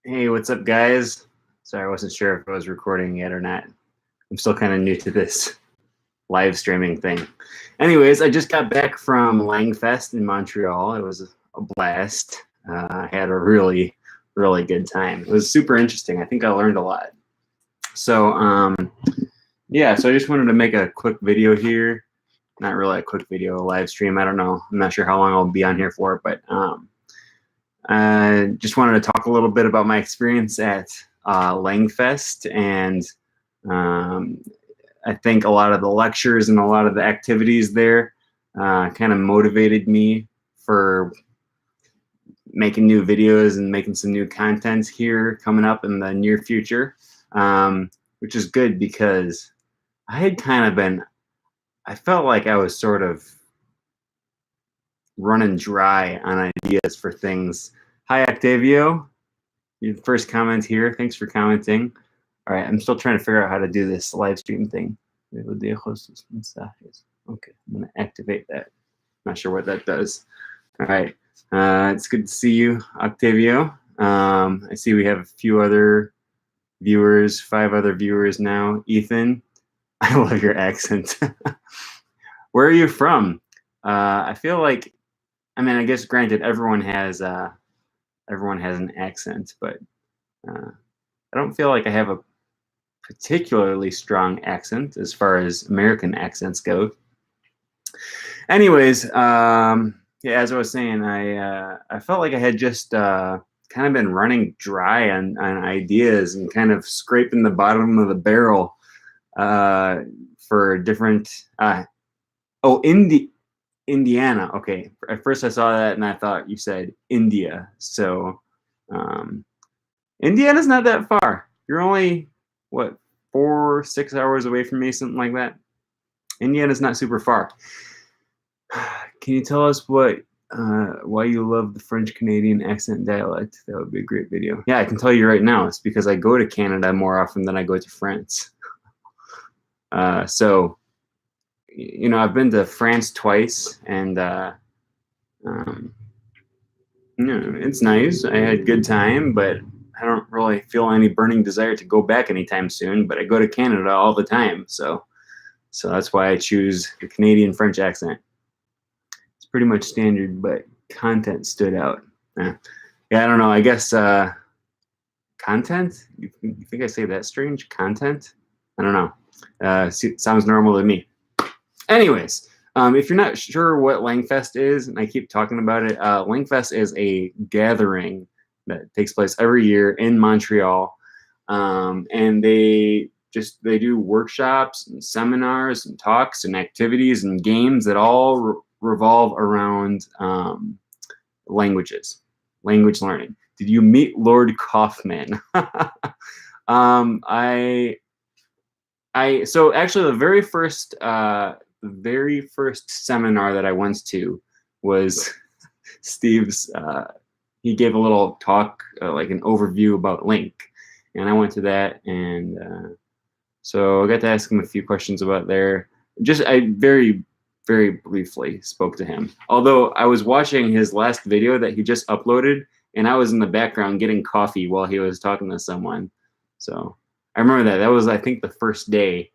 Hey, what's up, guys? Sorry, I wasn't sure if I was recording yet or not. I'm still kind of new to this live streaming thing. Anyways, I just got back from LangFest in Montreal. It was a blast. I had a really, really good time. It was super interesting. I think I learned a lot. So, yeah, so I just wanted to make a quick video here. Not really a quick video, a live stream. I don't know. I'm not sure how long I'll be on here for, but I just wanted to talk a little bit about my experience at LangFest, and um, I think a lot of the lectures and a lot of the activities there kind of motivated me for making new videos and making some new content here coming up in the near future, which is good because I had kind of been, I felt like I was sort of running dry on ideas for things. Hi, Octavio. Your first comment here. Thanks for commenting. All right, I'm still trying to figure out how to do this live stream thing. Okay, I'm gonna activate that. Not sure what that does. All right, it's good to see you, Octavio. I see we have a few other viewers, 5 other viewers now. Ethan, I love your accent. Where are you from? I feel like, I mean, I guess granted, everyone has an accent, but I don't feel like I have a particularly strong accent as far as American accents go. Anyways, yeah, as I was saying, I felt like I had just kind of been running dry on ideas and kind of scraping the bottom of the barrel for different. Oh, Indiana. Okay, at first I saw that and I thought you said India. So Indiana's not that far. You're only what 4-6 hours away from me, something like that. Indiana's not super far. Can you tell us why you love the French Canadian accent dialect? That would be a great video. Yeah, I can tell you right now. It's because I go to Canada more often than I go to France. So, you know, I've been to France twice, and you know, it's nice. I had a good time, but I don't really feel any burning desire to go back anytime soon. But I go to Canada all the time, so that's why I choose the Canadian French accent. It's pretty much standard, but content stood out. Yeah, I don't know. I guess content. You think I say that strange? Content? I don't know. Sounds normal to me. Anyways, if you're not sure what LangFest is, and I keep talking about it, LangFest is a gathering that takes place every year in Montreal, and they do workshops and seminars and talks and activities and games that all revolve around language learning. Did you meet Lord Kaufman? So actually the very first seminar that I went to was Steve's. He gave a little talk, like an overview about Link, and I went to that, and so I got to ask him a few questions about there. I very, very briefly spoke to him. Although I was watching his last video that he just uploaded, and I was in the background getting coffee while he was talking to someone. So I remember that. That was, I think, the first day.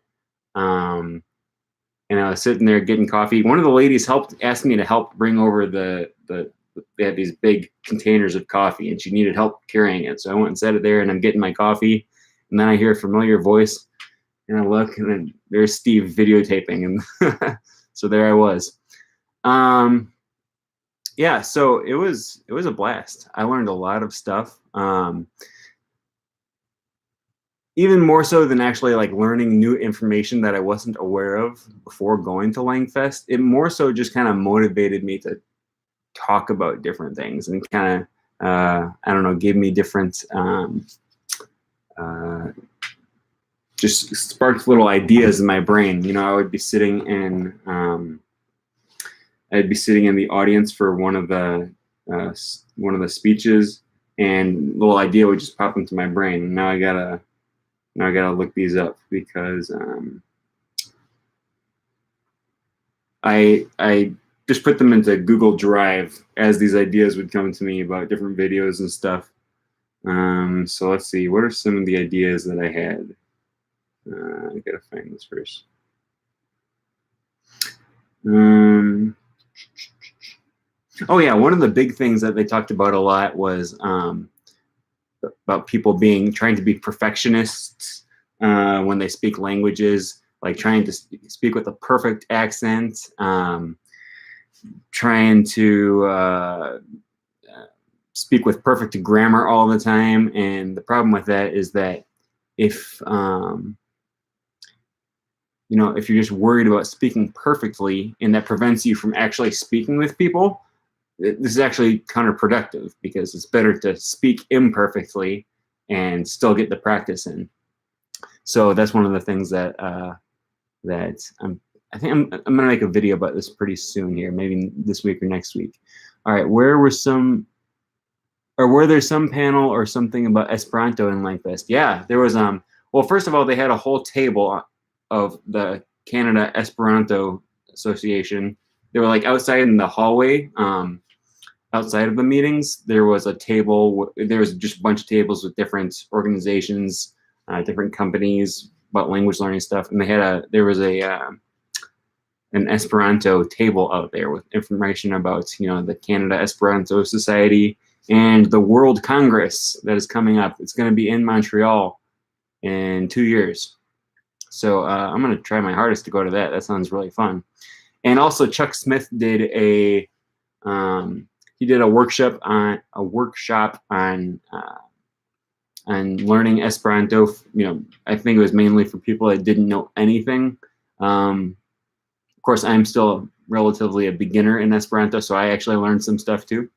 And I was sitting there getting coffee. One of the ladies asked me to help bring over they had these big containers of coffee, and she needed help carrying it. So I went and set it there, and I'm getting my coffee, and then I hear a familiar voice, and I look, and then there's Steve videotaping, and so there I was. Yeah, so it was a blast. I learned a lot of stuff. Even more so than actually like learning new information that I wasn't aware of before going to LangFest, it more so just kind of motivated me to talk about different things and kind of, I don't know, give me different, just sparked little ideas in my brain. You know, I would be sitting in, I'd be sitting in the audience for one of the speeches, and a little idea would just pop into my brain. And now I gotta look these up because I just put them into Google Drive as these ideas would come to me about different videos and stuff. So let's see, what are some of the ideas that I had? I gotta find this first. Oh yeah, one of the big things that they talked about a lot was about people trying to be perfectionists when they speak languages, like trying to speak with a perfect accent, trying to speak with perfect grammar all the time. And the problem with that is that if if you're just worried about speaking perfectly and that prevents you from actually speaking with people, this is actually counterproductive, because it's better to speak imperfectly and still get the practice in. So that's one of the things that I think I'm gonna make a video about this pretty soon here, maybe this week or next week. All right, were there some panel or something about Esperanto in LangFest? Yeah, there was. Well, first of all, they had a whole table of the Canada Esperanto Association. They were like outside in the hallway. Outside of the meetings, there was a table. There was just a bunch of tables with different organizations, different companies about language learning stuff, and there was an Esperanto table out there with information about the Canada Esperanto Society and the World Congress that is coming up. It's going to be in Montreal in 2 years, so I'm going to try my hardest to go to that. That sounds really fun. And also, Chuck Smith did a workshop on learning Esperanto. I think it was mainly for people that didn't know anything. Of course, I'm still relatively a beginner in Esperanto, so I actually learned some stuff too.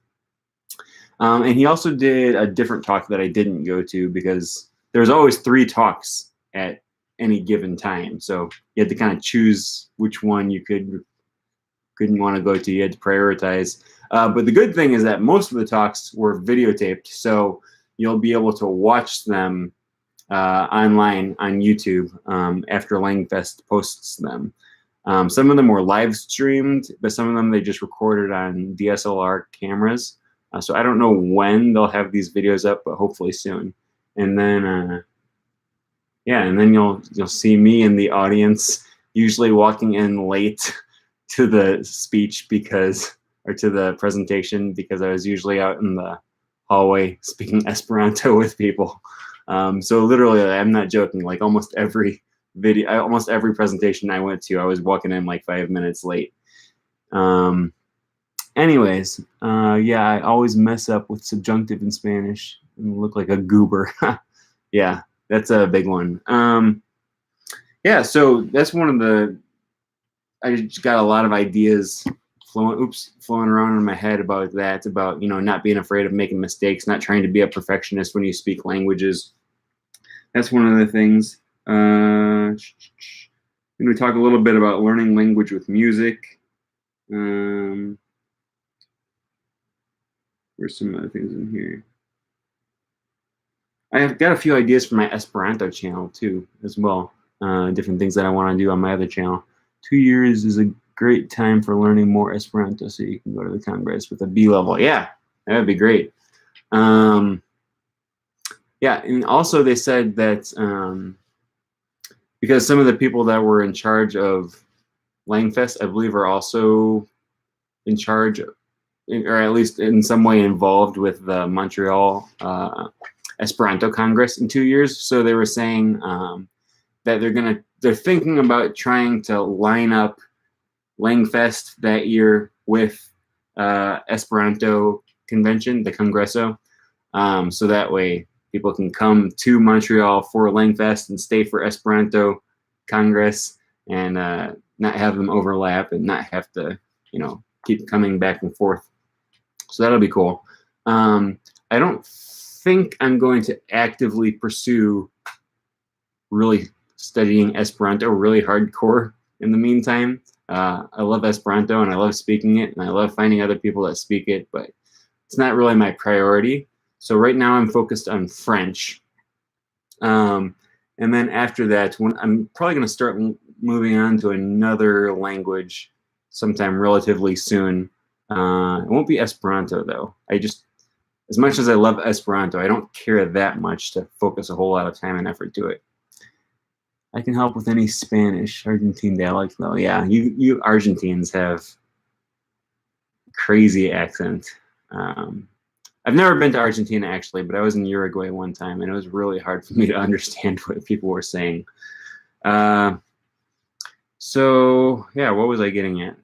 And he also did a different talk that I didn't go to, because there's always 3 talks at any given time. So you had to kind of choose which one you couldn't want to go to. You had to prioritize. But the good thing is that most of the talks were videotaped, so you'll be able to watch them online on YouTube after LangFest posts them. Some of them were live streamed, but some of them they just recorded on DSLR cameras. So I don't know when they'll have these videos up, but hopefully soon. And then, you'll see me in the audience, usually walking in late to the speech or to the presentation, because I was usually out in the hallway speaking Esperanto with people. So literally, I'm not joking. Like almost every presentation I went to, I was walking in like 5 minutes late. Anyways, I always mess up with subjunctive in Spanish and look like a goober. Yeah, that's a big one. So that's one of the. I just got a lot of ideas flowing around in my head about that, about not being afraid of making mistakes, not trying to be a perfectionist when you speak languages. That's one of the things. We talk a little bit about learning language with music. There's some other things in here. I have got a few ideas for my Esperanto channel too, as well. Different things that I want to do on my other channel. 2 years is a great time for learning more Esperanto, so you can go to the Congress with a B level. Yeah, that would be great. And also they said that because some of the people that were in charge of LangFest, I believe, are also in charge, or at least in some way involved with the Montreal Esperanto Congress in 2 years. So they were saying that they're thinking about trying to line up LangFest that year with Esperanto convention, the Congresso, so that way people can come to Montreal for LangFest and stay for Esperanto Congress, and not have them overlap and not have to keep coming back and forth. So that'll be cool. I don't think I'm going to actively pursue really studying Esperanto really hardcore in the meantime. I love Esperanto and I love speaking it, and I love finding other people that speak it, but it's not really my priority. So right now I'm focused on French. And then after that, I'm probably going to start moving on to another language sometime relatively soon. It won't be Esperanto though. As as much as I love Esperanto, I don't care that much to focus a whole lot of time and effort to it. I can help with any Spanish, Argentine dialect though. Yeah, you Argentines have crazy accent. I've never been to Argentina actually, but I was in Uruguay one time, and it was really hard for me to understand what people were saying. So yeah, what was I getting at?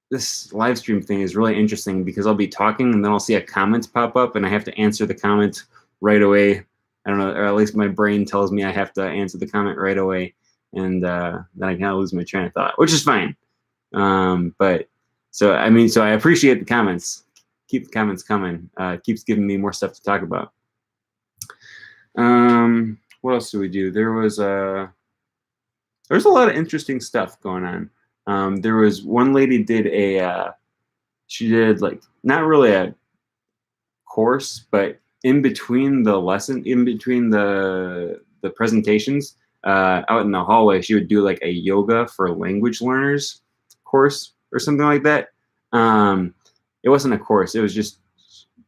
This live stream thing is really interesting because I'll be talking and then I'll see a comment pop up and I have to answer the comment right away. I don't know, or at least my brain tells me I have to answer the comment right away, and then I kind of lose my train of thought, which is fine. But so I appreciate the comments. Keep the comments coming. Keeps giving me more stuff to talk about. What else do we do? There's a lot of interesting stuff going on. There was one lady she did like not really a course, but in between the presentations, out in the hallway, she would do like a yoga for language learners course or something like that. It wasn't a course. It was just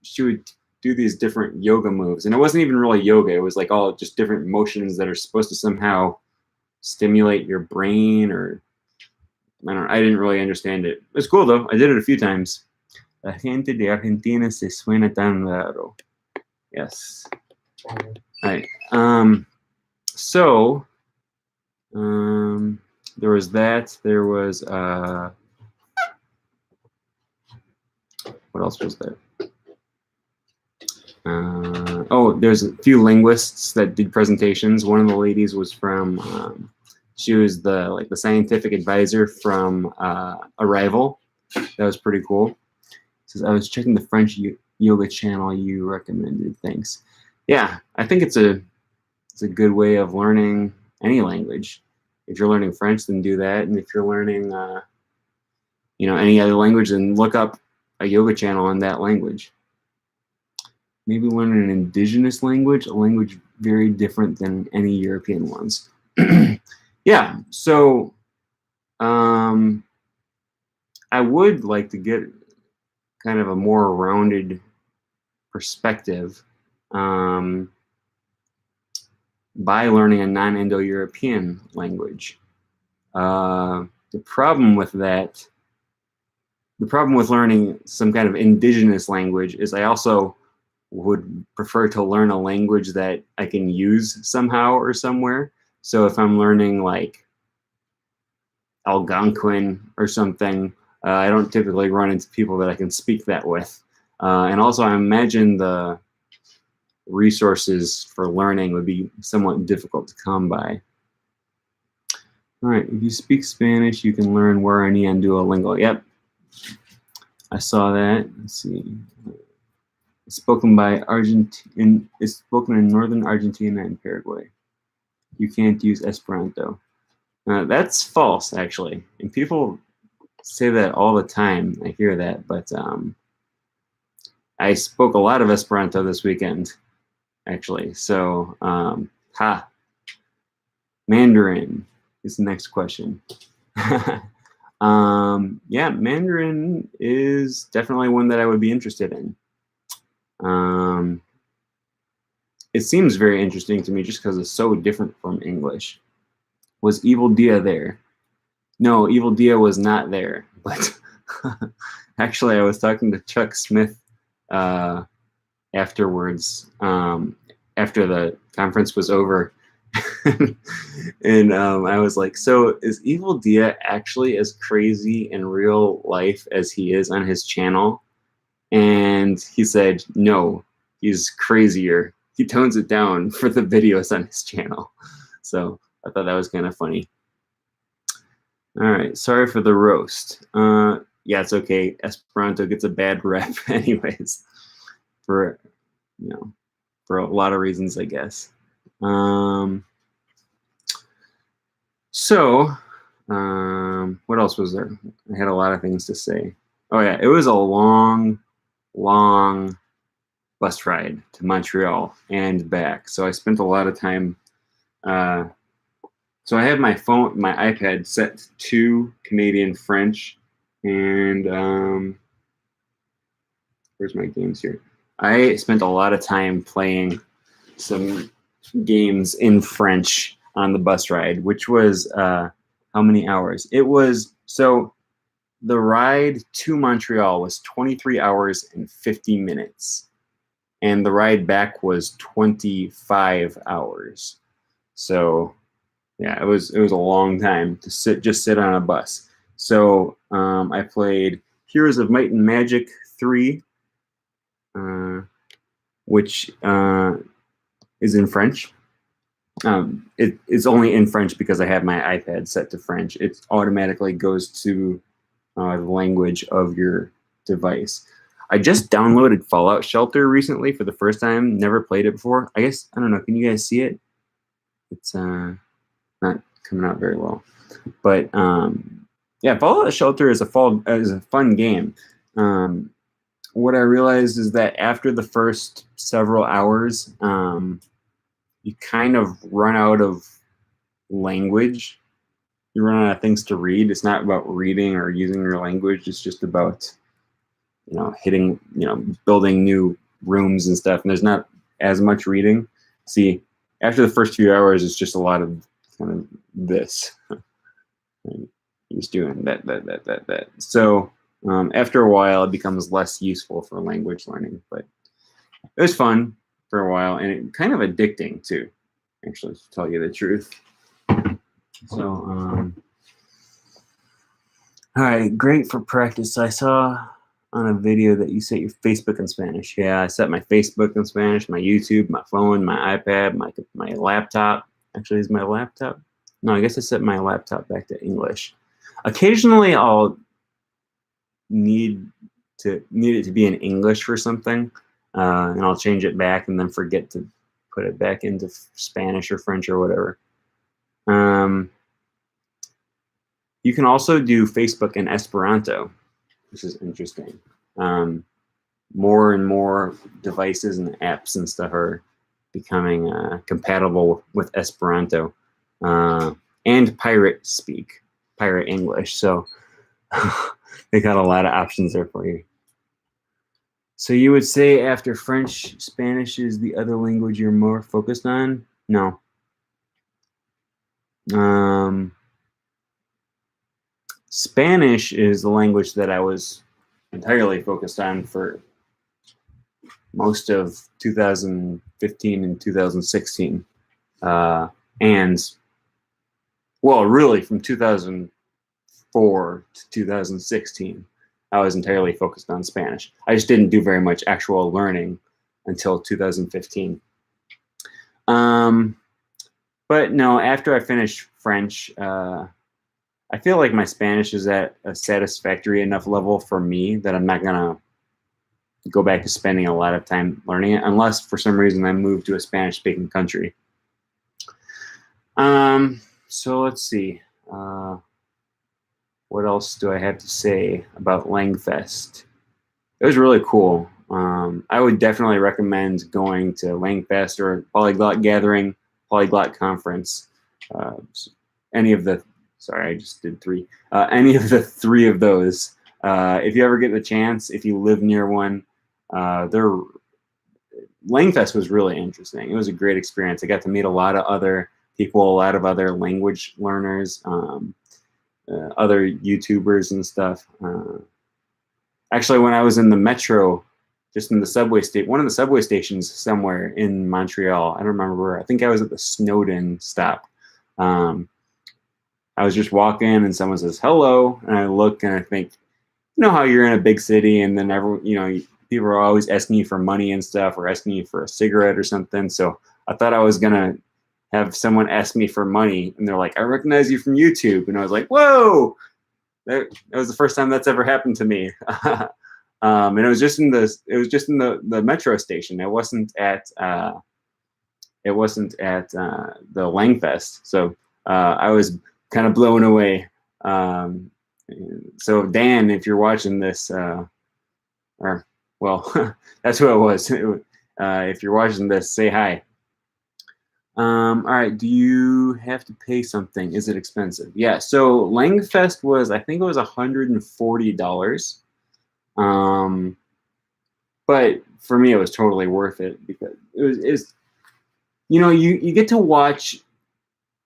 she would do these different yoga moves, and it wasn't even really yoga. It was like all just different motions that are supposed to somehow stimulate your brain, or I didn't really understand it. It was cool though. I did it a few times. La gente de Argentina se suena tan raro. Yes. All right. So there was that. There was what else was there? There's a few linguists that did presentations. One of the ladies was from she was the scientific advisor from Arrival. That was pretty cool. It says, I was checking the French yoga channel you recommended. Thanks. Yeah, I think it's a good way of learning any language. If you're learning French, then do that. And if you're learning any other language, then look up a yoga channel in that language. Maybe learn an indigenous language, a language very different than any European ones. Yeah, so I would like to get kind of a more rounded perspective by learning a non-Indo-European language. The problem with learning some kind of indigenous language is I also would prefer to learn a language that I can use somehow or somewhere. So if I'm learning like Algonquin or something, I don't typically run into people that I can speak that with. And also I imagine the resources for learning would be somewhat difficult to come by. All right, if you speak Spanish, you can learn Guarani on Duolingo. Yep, I saw that. Let's see. It's spoken by Argentine. It's spoken in northern Argentina and Paraguay. You can't use Esperanto. That's false, actually. And people say that all the time. I hear that, but I spoke a lot of Esperanto this weekend, actually. So, Mandarin is the next question. Yeah, Mandarin is definitely one that I would be interested in. It seems very interesting to me just because it's so different from English. Was Evil Dia there? No, Evil Dia was not there. But actually, I was talking to Chuck Smith afterwards, after the conference was over. And I was like, so is Evil Dia actually as crazy in real life as he is on his channel? And he said, no, he's crazier. He tones it down for the videos on his channel. So I thought that was kind of funny. All right, sorry for the roast. Yeah, it's okay. Esperanto gets a bad rep anyways, for a lot of reasons, I guess. So what else was there? I had a lot of things to say. Oh yeah, it was a long bus ride to Montreal and back. So I spent a lot of time. So I have my iPad set to Canadian French, and Where's my games here? I spent a lot of time playing some games in French on the bus ride, which was how many hours? It was so the ride to Montreal was 23 hours and 50 minutes, and the ride back was 25 hours. So yeah, it was a long time to sit on a bus. So I played Heroes of Might and Magic 3, which is in French. It's only in French because I have my iPad set to French. It automatically goes to the language of your device. I just downloaded Fallout Shelter recently for the first time. Never played it before. I guess, I don't know, can you guys see it? It's not coming out very well. But yeah, Fallout Shelter is a fun game. What I realized is that after the first several hours, you kind of run out of language. You run out of things to read. It's not about reading or using your language. It's just about, building new rooms and stuff. And there's not as much reading. See, after the first few hours, it's just a lot of kind of this. Just doing that. So after a while, it becomes less useful for language learning. But it was fun for a while, and it kind of addicting too, actually, to tell you the truth. So, all right, great for practice. I saw on a video that you set your Facebook in Spanish. Yeah, I set my Facebook in Spanish, my YouTube, my phone, my iPad, my laptop. Actually, is my laptop? No, I guess I set my laptop back to English. Occasionally, I'll need it to be in English for something, and I'll change it back and then forget to put it back into Spanish or French or whatever. You can also do Facebook in Esperanto, which is interesting. More and more devices and apps and stuff are becoming compatible with Esperanto and Pirate English. So they got a lot of options there for you. So you would say after French, Spanish is the other language you're more focused on? No. Spanish is the language that I was entirely focused on for most of 2015 and 2016. And, well, really from 2004 to 2016, I was entirely focused on Spanish. I just didn't do very much actual learning until 2015. But no, after I finished French, I feel like my Spanish is at a satisfactory enough level for me that I'm not gonna go back to spending a lot of time learning it, unless for some reason I move to a Spanish-speaking country. So let's see. What else do I have to say about LangFest? It was really cool. I would definitely recommend going to LangFest or Polyglot Gathering, Polyglot Conference. Any of the, sorry, I just did three. Any of the three of those. If you ever get the chance, if you live near one, LangFest was really interesting. It was a great experience. I got to meet a lot of other people, a lot of other language learners, other YouTubers and stuff. Actually, when I was in the metro, just in the subway one of the subway stations somewhere in Montreal, I don't remember where. I think I was at the Snowden stop. I was just walking and someone says hello, and I look and I think, you know how you're in a big city and then everyone, people are always asking you for money and stuff, or asking you for a cigarette or something. So I thought I was gonna have someone ask me for money, and they're like, "I recognize you from YouTube," and I was like, "Whoa!" That was the first time that's ever happened to me. And it was just in the metro station. It wasn't at the LangFest. So I was kind of blown away. So Dan, if you're watching this, or well, that's who it was. If you're watching this, say hi. All right, do you have to pay something? Is it expensive? Yeah, so LangFest was, I think it was $140. but for me, it was totally worth it because it's you get to watch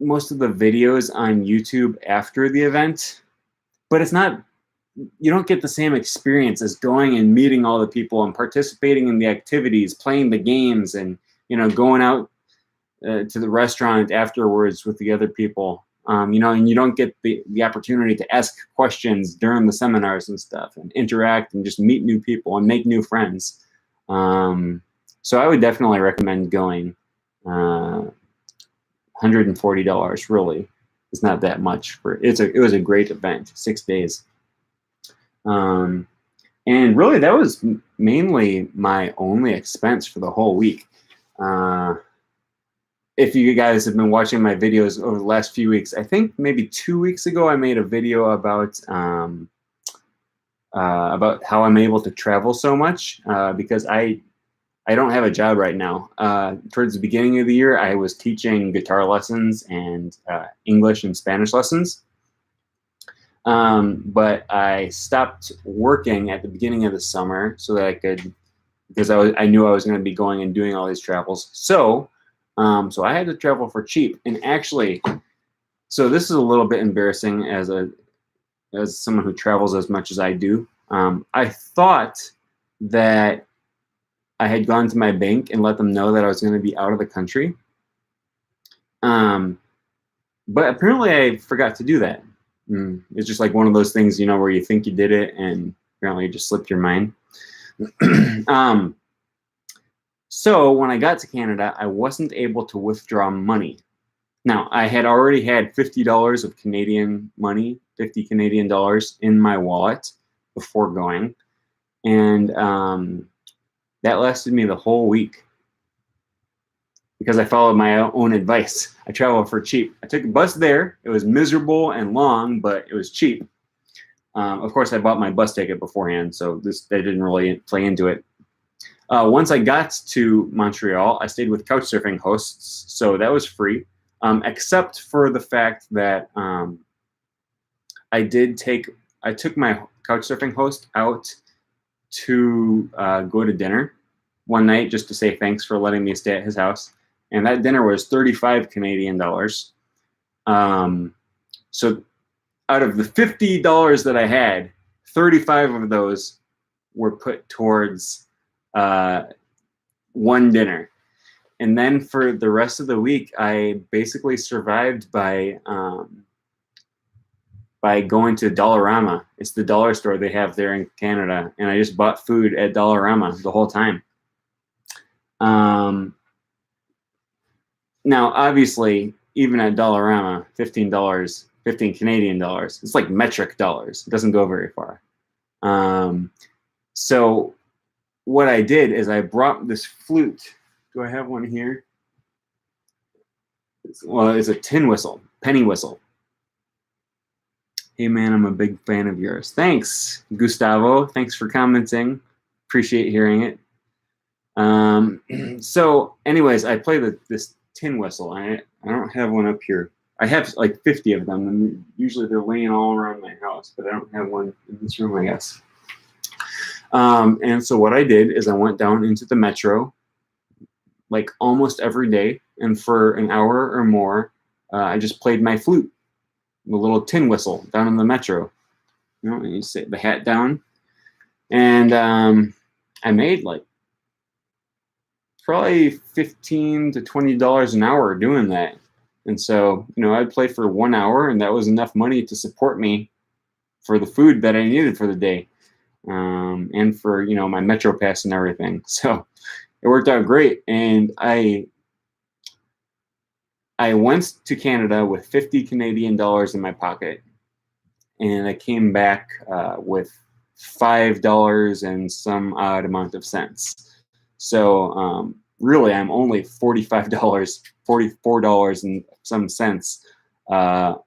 most of the videos on YouTube after the event, but it's not, you don't get the same experience as going and meeting all the people and participating in the activities, playing the games, and going out to the restaurant afterwards with the other people. And you don't get the opportunity to ask questions during the seminars and stuff, and interact and just meet new people and make new friends. So I would definitely recommend going. $140 really is not that much for it was a great event, 6 days. And really that was mainly my only expense for the whole week. If you guys have been watching my videos over the last few weeks, I think maybe 2 weeks ago I made a video about how I'm able to travel so much because I don't have a job right now. Towards the beginning of the year, I was teaching guitar lessons and English and Spanish lessons. But I stopped working at the beginning of the summer so that I could, because I knew I was going to be going and doing all these travels. So I had to travel for cheap. And actually, so this is a little bit embarrassing as someone who travels as much as I do. I thought that I had gone to my bank and let them know that I was going to be out of the country. But apparently I forgot to do that. It's just like one of those things, where you think you did it and apparently it just slipped your mind. So when I got to Canada, I wasn't able to withdraw money. Now, I had already had $50 of Canadian money, 50 Canadian dollars in my wallet before going. And that lasted me the whole week because I followed my own advice. I traveled for cheap. I took a bus there. It was miserable and long, but it was cheap. Of course, I bought my bus ticket beforehand, so they didn't really play into it. Once I got to Montreal, I stayed with couchsurfing hosts, so that was free, except for the fact that I took my couchsurfing host out to go to dinner one night just to say thanks for letting me stay at his house. And that dinner was 35 Canadian dollars. So out of the $50 that I had, 35 of those were put towards one dinner. And then for the rest of the week, I basically survived by going to Dollarama. It's the dollar store they have there in Canada. And I just bought food at Dollarama the whole time. Now, obviously, even at Dollarama, $15, 15 Canadian dollars, it's like metric dollars. It doesn't go very far. So what I did is I brought this flute. Do I have one here? Well, it's a tin whistle, penny whistle. Hey man, I'm a big fan of yours. Thanks, Gustavo. Thanks for commenting. Appreciate hearing it. So anyways, I play this tin whistle. I don't have one up here. I have like 50 of them, and usually they're laying all around my house, but I don't have one in this room, I guess. And so what I did is I went down into the metro like almost every day, and for an hour or more, I just played my flute, the little tin whistle down in the metro. And you sit the hat down, and I made like probably $15 to $20 an hour doing that. And so, I'd play for 1 hour, and that was enough money to support me for the food that I needed for the day, and for, my Metro Pass and everything. So it worked out great. And I went to Canada with 50 Canadian dollars in my pocket, and I came back with $5 and some odd amount of cents. So really, I'm only $45, $44 and some cents. That's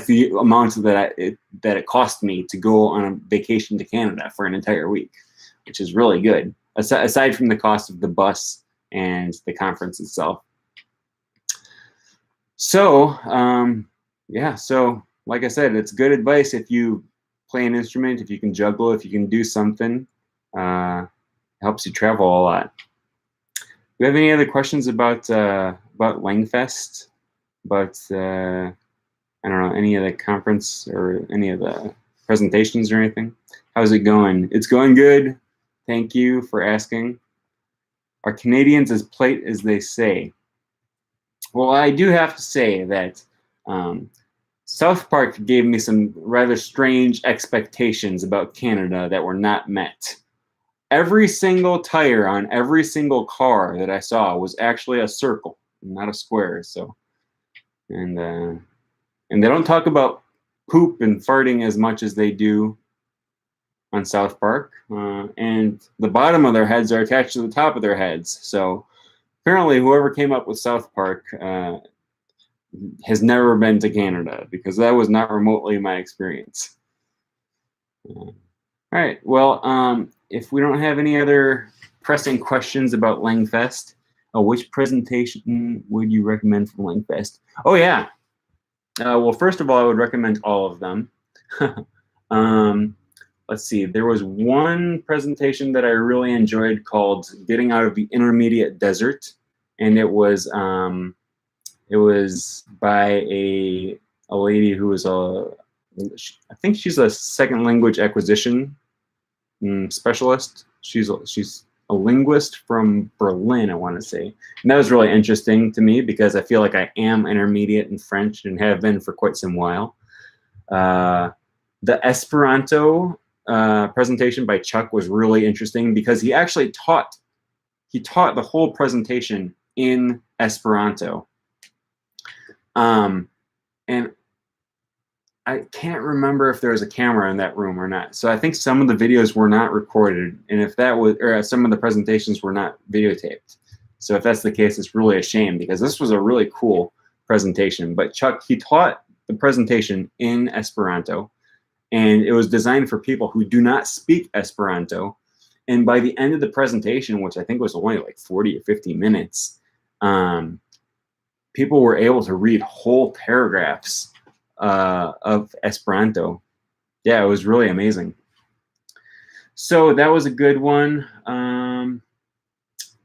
the amount that it cost me to go on a vacation to Canada for an entire week, which is really good, aside from the cost of the bus and the conference itself. So yeah, so like I said, it's good advice if you play an instrument, if you can juggle, if you can do something. helps you travel a lot. Do you have any other questions about LangFest? About I don't know, any of the conference or any of the presentations or anything? How's it going? It's going good. Thank you for asking. Are Canadians as polite as they say? Well, I do have to say that South Park gave me some rather strange expectations about Canada that were not met. Every single tire on every single car that I saw was actually a circle, not a square. So, and they don't talk about poop and farting as much as they do on South Park. And the bottom of their heads are attached to the top of their heads. So apparently, whoever came up with South Park has never been to Canada, because that was not remotely my experience. All right. Well, if we don't have any other pressing questions about LangFest, which presentation would you recommend from LangFest? Oh, yeah. Well, first of all, I would recommend all of them. Let's see. There was one presentation that I really enjoyed called "Getting Out of the Intermediate Desert," and it was by a lady who was I think she's a second language acquisition specialist. She's a linguist from Berlin, I want to say. And that was really interesting to me because I feel like I am intermediate in French and have been for quite some while. The Esperanto presentation by Chuck was really interesting because he actually taught the whole presentation in Esperanto. And I can't remember if there was a camera in that room or not. So I think some of the videos were not recorded, and if that was, or some of the presentations were not videotaped. So if that's the case, it's really a shame because this was a really cool presentation. But Chuck, he taught the presentation in Esperanto, and it was designed for people who do not speak Esperanto. And by the end of the presentation, which I think was only like 40 or 50 minutes, people were able to read whole paragraphs of Esperanto. Yeah, it was really amazing. So that was a good one.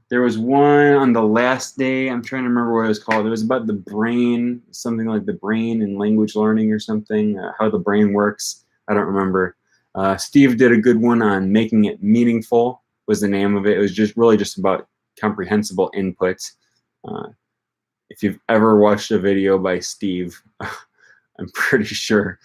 There was one on the last day. I'm trying to remember what it was called. It was about the brain, something like the brain and language learning or something, how the brain works. I don't remember. Steve did a good one on making it meaningful was the name of it. It was just about comprehensible input. If you've ever watched a video by Steve, I'm pretty sure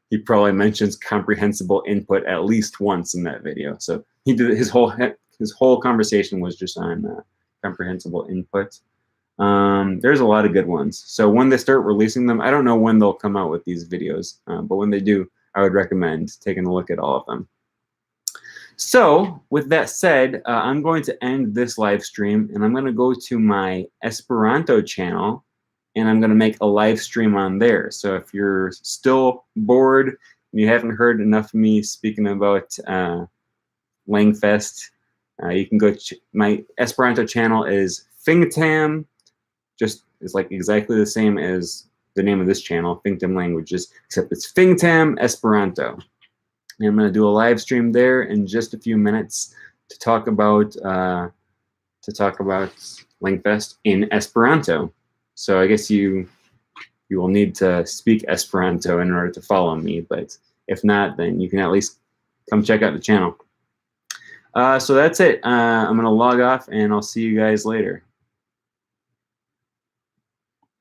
he probably mentions comprehensible input at least once in that video. So he did his whole conversation was just on comprehensible input. There's a lot of good ones. So when they start releasing them, I don't know when they'll come out with these videos, but when they do, I would recommend taking a look at all of them. So with that said, I'm going to end this live stream, and I'm going to go to my Esperanto channel, and I'm going to make a live stream on there. So if you're still bored and you haven't heard enough of me speaking about LangFest, you can go to my Esperanto channel is Fingtam, just is like exactly the same as the name of this channel, Fingtam Languages, except it's Fingtam Esperanto. And I'm going to do a live stream there in just a few minutes to talk about LangFest in Esperanto. So I guess you will need to speak Esperanto in order to follow me, but if not, then you can at least come check out the channel. So that's it. I'm going to log off, and I'll see you guys later.